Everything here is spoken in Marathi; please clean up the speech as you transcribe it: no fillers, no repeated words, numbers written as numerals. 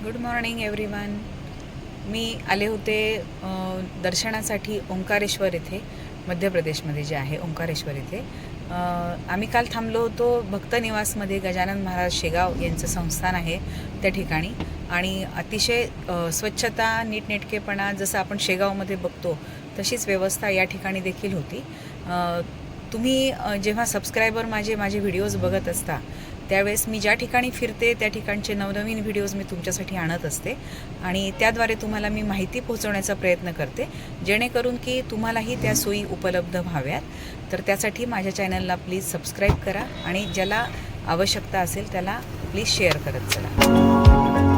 Good morning everyone. मी आले होते दर्शनासाठी ओंकारेश्वर येथे, मध्य प्रदेशमध्ये जे आहे ओंकारेश्वर येथे. आम्ही काल थांबलो होतो भक्त निवासमध्ये. गजानन महाराज शेगाव यांचं संस्थान आहे त्या ठिकाणी, आणि अतिशय स्वच्छता, नीटनेटकेपणा जसं आपण शेगावमध्ये बघतो तशीच व्यवस्था या ठिकाणी देखील होती. तुम्ही जेव्हा सबस्क्रायबर माझे व्हिडिओज बघत असता त्यावेळेस मी ज्या ठिकाणी फिरते त्या ठिकाणचे नवनवीन व्हिडिओज मी तुमच्यासाठी आणत असते, आणि त्याद्वारे तुम्हाला मी माहिती पोहोचवण्याचा प्रयत्न करते, जेणेकरून की तुम्हालाही त्या सोयी उपलब्ध व्हाव्यात. तर त्यासाठी माझ्या चॅनलला प्लीज सबस्क्राईब करा, आणि ज्याला आवश्यकता असेल त्याला प्लीज शेअर करत चला.